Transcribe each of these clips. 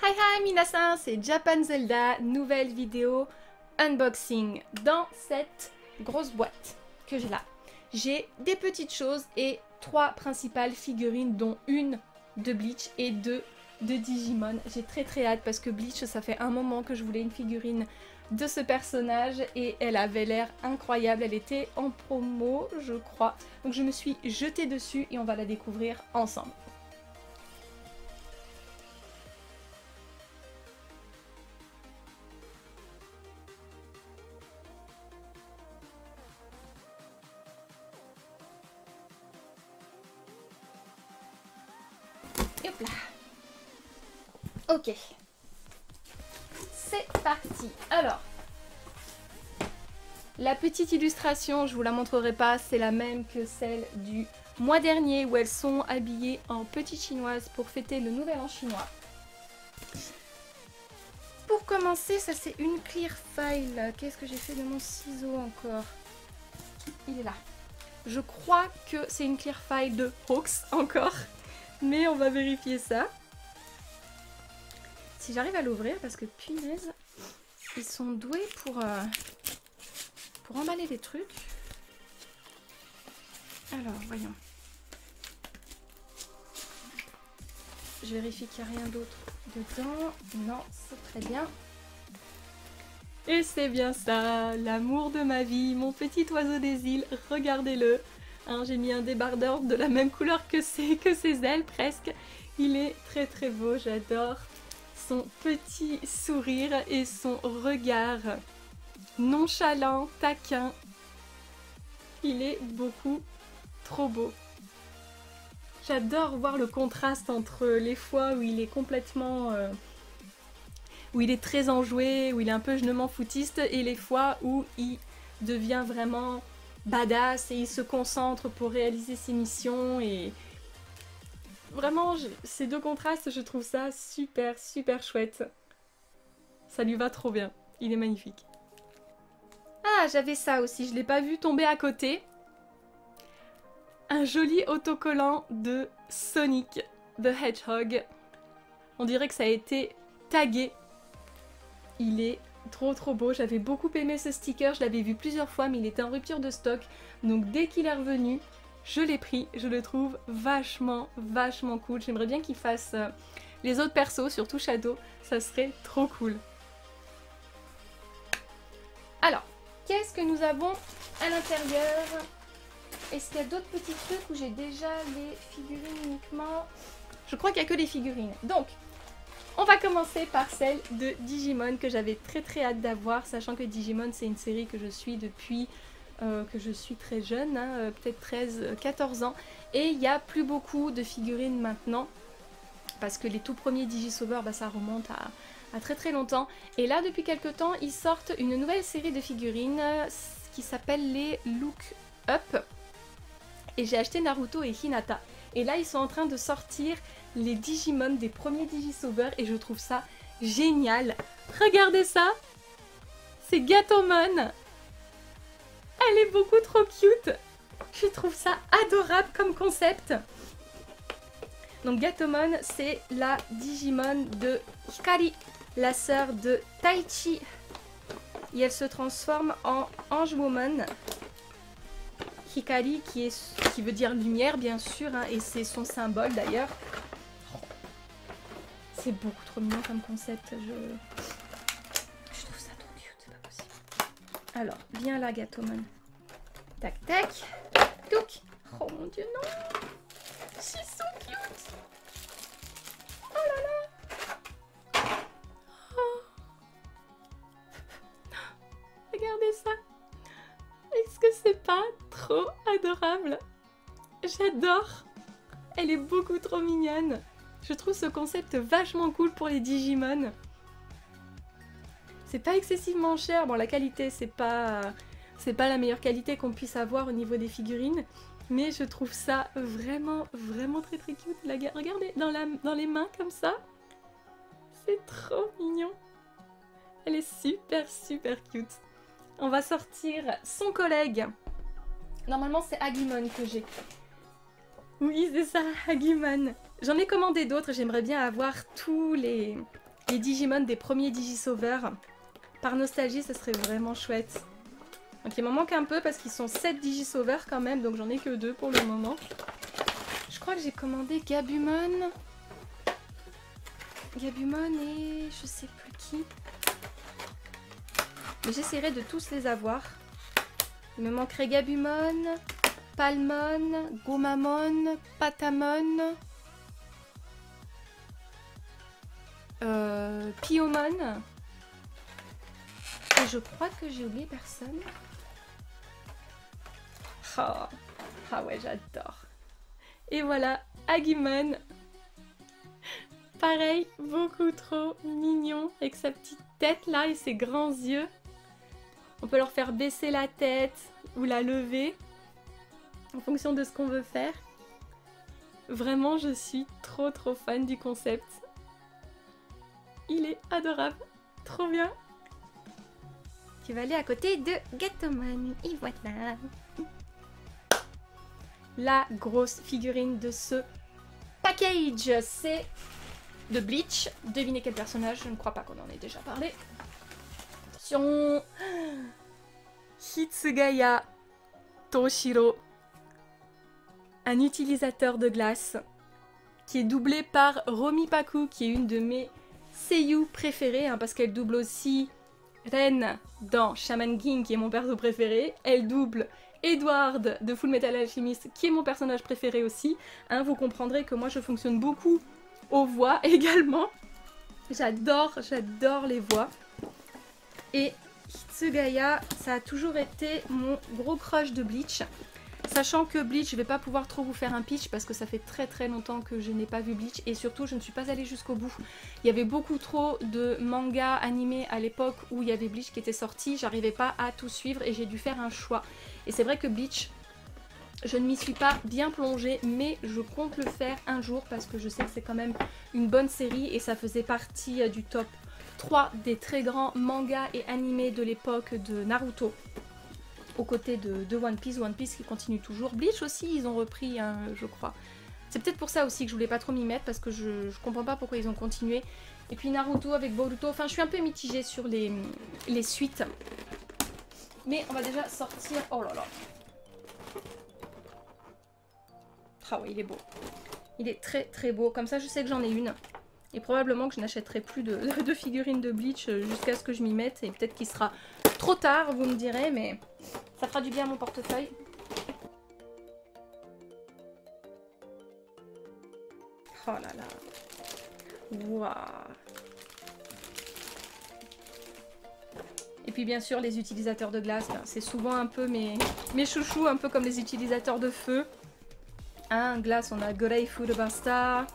Hi hi minasan, c'est Japan Zelda, nouvelle vidéo unboxing. Dans cette grosse boîte que j'ai là, j'ai des petites choses et 3 principales figurines dont une de Bleach et 2 de Digimon. J'ai très hâte parce que Bleach, ça fait un moment que je voulais une figurine de ce personnage et elle avait l'air incroyable. Elle était en promo, je crois. Donc je me suis jetée dessus et on va la découvrir ensemble. Et hop là. Ok. C'est parti. Alors, la petite illustration, je vous la montrerai pas, c'est la même que celle du mois dernier où elles sont habillées en petite chinoise pour fêter le nouvel an chinois. Pour commencer, ça c'est une clear file. Qu'est-ce que j'ai fait de mon ciseau encore? Il est là. Je crois que c'est une clear file de Hawks encore. Mais on va vérifier ça. Si j'arrive à l'ouvrir, parce que punaise, ils sont doués pour emballer des trucs. Alors, voyons. Je vérifie qu'il n'y a rien d'autre dedans. Non, c'est très bien. Et c'est bien ça, l'amour de ma vie, mon petit oiseau des îles, regardez-le. Hein, j'ai mis un débardeur de la même couleur que ses ailes presque. Il est très beau, j'adore son petit sourire et son regard nonchalant, taquin. Il est beaucoup trop beau. J'adore voir le contraste entre les fois où il est complètement... où il est très enjoué, où il est un peu je ne m'en foutiste, et les fois où il devient vraiment badass et il se concentre pour réaliser ses missions. Et vraiment, ces deux contrastes, je trouve ça super chouette. Ça lui va trop bien, il est magnifique. Ah, j'avais ça aussi, je l'ai pas vu tomber à côté. Un joli autocollant de Sonic the Hedgehog. On dirait que ça a été tagué. Il est trop beau, j'avais beaucoup aimé ce sticker, je l'avais vu plusieurs fois mais il était en rupture de stock, donc dès qu'il est revenu, je l'ai pris, je le trouve vachement cool. J'aimerais bien qu'il fasse les autres persos, surtout Shadow, ça serait trop cool. Alors, qu'est-ce que nous avons à l'intérieur? Est-ce qu'il y a d'autres petits trucs où j'ai déjà les figurines uniquement? Je crois qu'il n'y a que les figurines, donc on va commencer par celle de Digimon que j'avais très hâte d'avoir, sachant que Digimon c'est une série que je suis depuis que je suis très jeune, hein, peut-être 13-14 ans. Et il n'y a plus beaucoup de figurines maintenant, parce que les tout premiers Digisauveurs, bah, ça remonte à très longtemps. Et là depuis quelques temps, ils sortent une nouvelle série de figurines qui s'appelle les Look Up. Et j'ai acheté Naruto et Hinata. Et là ils sont en train de sortir les Digimon des premiers Digisauveurs et je trouve ça génial. Regardez ça, c'est Gatomon. Elle est beaucoup trop cute. Je trouve ça adorable comme concept. Donc Gatomon, c'est la Digimon de Hikari, la sœur de Taichi. Et elle se transforme en Ange Woman. Hikari qui veut dire lumière bien sûr, hein, et c'est son symbole d'ailleurs. C'est beaucoup trop mignon comme concept, je trouve ça trop cute, c'est pas possible. Alors, viens là Gatomon. Tac. Touc. Oh mon dieu, non. She's so cute. Oh là là. Oh. Regardez ça. Est-ce que c'est pas trop adorable? J'adore. Elle est beaucoup trop mignonne. Je trouve ce concept vachement cool pour les Digimon. C'est pas excessivement cher. Bon, la qualité, c'est pas la meilleure qualité qu'on puisse avoir au niveau des figurines. Mais je trouve ça vraiment très cute. Regardez, dans les mains comme ça. C'est trop mignon. Elle est super cute. On va sortir son collègue. Normalement, c'est Agumon que j'ai. Oui, c'est ça, Agumon. J'en ai commandé d'autres, j'aimerais bien avoir tous les les Digimon des premiers Digisauveurs. Par nostalgie, ce serait vraiment chouette. Donc il m'en manque un peu parce qu'ils sont 7 Digisauveurs quand même, donc j'en ai que 2 pour le moment. Je crois que j'ai commandé Gabumon. Gabumon et je sais plus qui. Mais j'essaierai de tous les avoir. Il me manquerait Gabumon, Palmon, Gomamon, Patamon, Piomon. Et je crois que j'ai oublié personne. Oh. Ah ouais, j'adore. Et voilà, Agumon. Pareil, beaucoup trop mignon avec sa petite tête là et ses grands yeux. On peut leur faire baisser la tête ou la lever en fonction de ce qu'on veut faire. Vraiment, je suis trop fan du concept. Il est adorable, trop bien. Tu vas aller à côté de Gatomon, et voilà. La grosse figurine de ce package, c'est de Bleach. Devinez quel personnage, je ne crois pas qu'on en ait déjà parlé. Attention, Hitsugaya Toshiro, un utilisateur de glace qui est doublé par Romipaku, qui est une de mes seiyuu préférées, hein, parce qu'elle double aussi Ren dans Shaman King, qui est mon perso préféré. Elle double Edward de Fullmetal Alchemist, qui est mon personnage préféré aussi. Hein, vous comprendrez que moi je fonctionne beaucoup aux voix également. J'adore les voix. Et Hitsugaya, ça a toujours été mon gros crush de Bleach. Sachant que Bleach, je vais pas pouvoir trop vous faire un pitch parce que ça fait très longtemps que je n'ai pas vu Bleach et surtout je ne suis pas allée jusqu'au bout. Il y avait beaucoup trop de mangas animés à l'époque où il y avait Bleach qui était sorti, j'arrivais pas à tout suivre et j'ai dû faire un choix. Et c'est vrai que Bleach, je ne m'y suis pas bien plongée, mais je compte le faire un jour parce que je sais que c'est quand même une bonne série et ça faisait partie du top 3 des très grands mangas et animés de l'époque de Naruto. Aux côtés de One Piece qui continue toujours. Bleach aussi, ils ont repris, hein, je crois. C'est peut-être pour ça aussi que je voulais pas trop m'y mettre, parce que je comprends pas pourquoi ils ont continué. Et puis Naruto avec Boruto, enfin je suis un peu mitigée sur les suites. Mais on va déjà sortir... Oh là là. Ah oui, il est beau. Il est très beau. Comme ça, je sais que j'en ai une. Et probablement que je n'achèterai plus de figurines de Bleach jusqu'à ce que je m'y mette. Et peut-être qu'il sera trop tard, vous me direz, mais... ça fera du bien à mon portefeuille. Oh là là. Waouh. Et puis bien sûr les utilisateurs de glace, c'est souvent un peu mes chouchous, un peu comme les utilisateurs de feu. Hein, glace, on a Goreifu de Basta,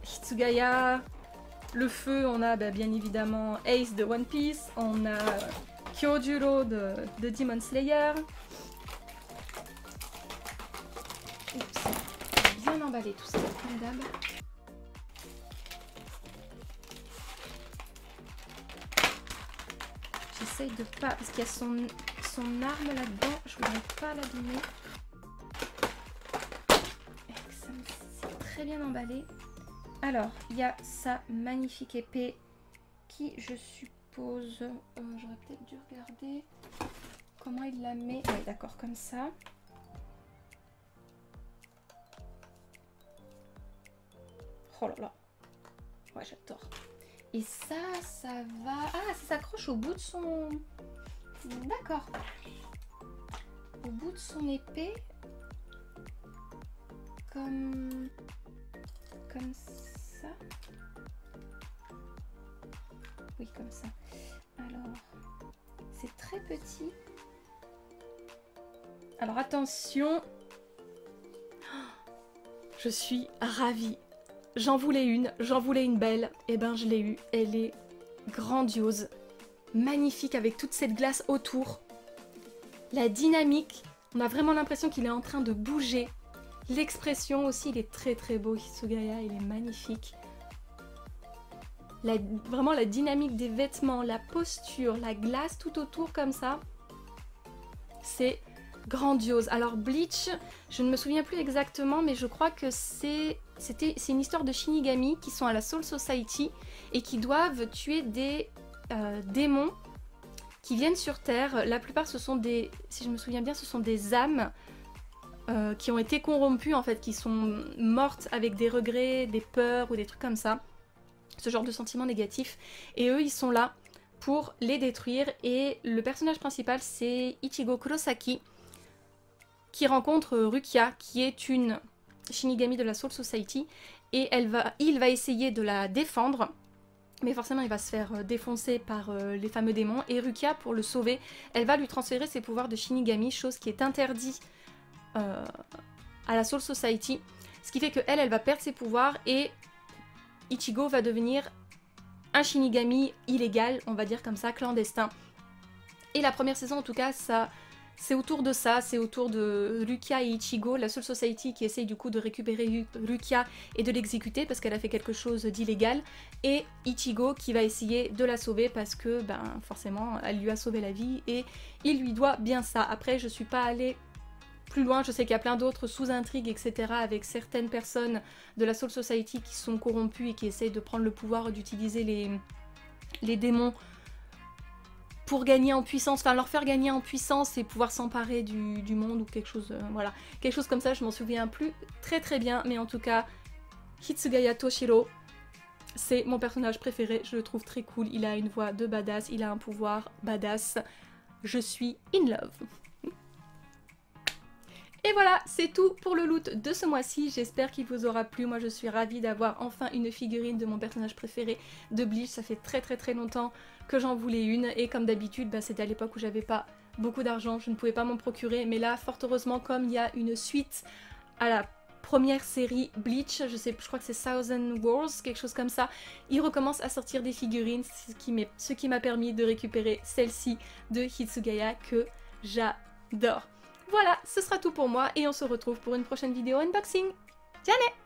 Hitsugaya. Le feu, on a bien évidemment Ace de One Piece, on a Kyojuro de Demon Slayer. Oups, bien emballé tout ça, madame. J'essaye de pas... parce qu'il y a son arme là-dedans, je voudrais pas l'abîmer. C'est très bien emballé. Alors, il y a sa magnifique épée qui, je suppose... j'aurais peut-être dû regarder comment il la met. Oui, d'accord, comme ça. Oh là là. Ouais, j'adore. Et ça va... Ah, ça s'accroche au bout de son... D'accord. Au bout de son épée. Comme ça. Oui, comme ça. Alors, c'est très petit. Alors, attention. Je suis ravie. J'en voulais une belle. Et ben, je l'ai eue. Elle est grandiose. Magnifique avec toute cette glace autour. La dynamique. On a vraiment l'impression qu'il est en train de bouger. L'expression aussi, il est très beau. Hitsugaya, il est magnifique. Vraiment la dynamique des vêtements, la posture, la glace tout autour comme ça. C'est grandiose. Alors Bleach, je ne me souviens plus exactement, mais je crois que c'est une histoire de Shinigami qui sont à la Soul Society et qui doivent tuer des démons qui viennent sur Terre. La plupart, ce sont des, si je me souviens bien, ce sont des âmes qui ont été corrompues en fait, qui sont mortes avec des regrets, des peurs ou des trucs comme ça. Ce genre de sentiments négatifs. Et eux, ils sont là pour les détruire. Et le personnage principal, c'est Ichigo Kurosaki, qui rencontre Rukia, qui est une Shinigami de la Soul Society. Et il va essayer de la défendre. Mais forcément, il va se faire défoncer par les fameux démons. Et Rukia, pour le sauver, elle va lui transférer ses pouvoirs de Shinigami, chose qui est interdite à la Soul Society. Ce qui fait qu'elle, elle va perdre ses pouvoirs et Ichigo va devenir un Shinigami illégal, on va dire comme ça, clandestin. Et la première saison, en tout cas, c'est autour de ça, c'est autour de Rukia et Ichigo, la Soul Society qui essaye du coup de récupérer Rukia et de l'exécuter parce qu'elle a fait quelque chose d'illégal, et Ichigo qui va essayer de la sauver parce que, ben, forcément, elle lui a sauvé la vie et il lui doit bien ça. Après, je suis pas allée plus loin, je sais qu'il y a plein d'autres sous-intrigues, etc. avec certaines personnes de la Soul Society qui sont corrompues et qui essayent de prendre le pouvoir d'utiliser les démons pour gagner en puissance, enfin leur faire gagner en puissance et pouvoir s'emparer du monde ou quelque chose, voilà. Quelque chose comme ça, je m'en souviens plus très bien, mais en tout cas, Hitsugaya Toshiro, c'est mon personnage préféré, je le trouve très cool, il a une voix de badass, il a un pouvoir badass, je suis in love. Et voilà, c'est tout pour le loot de ce mois-ci, j'espère qu'il vous aura plu. Moi je suis ravie d'avoir enfin une figurine de mon personnage préféré de Bleach, ça fait très longtemps que j'en voulais une, et comme d'habitude, bah, c'était à l'époque où j'avais pas beaucoup d'argent, je ne pouvais pas m'en procurer, mais là, fort heureusement, comme il y a une suite à la première série Bleach, je crois que c'est Thousand Wars, quelque chose comme ça, il recommence à sortir des figurines, ce qui m'a permis de récupérer celle-ci de Hitsugaya que j'adore. Voilà, ce sera tout pour moi et on se retrouve pour une prochaine vidéo unboxing. Ciao!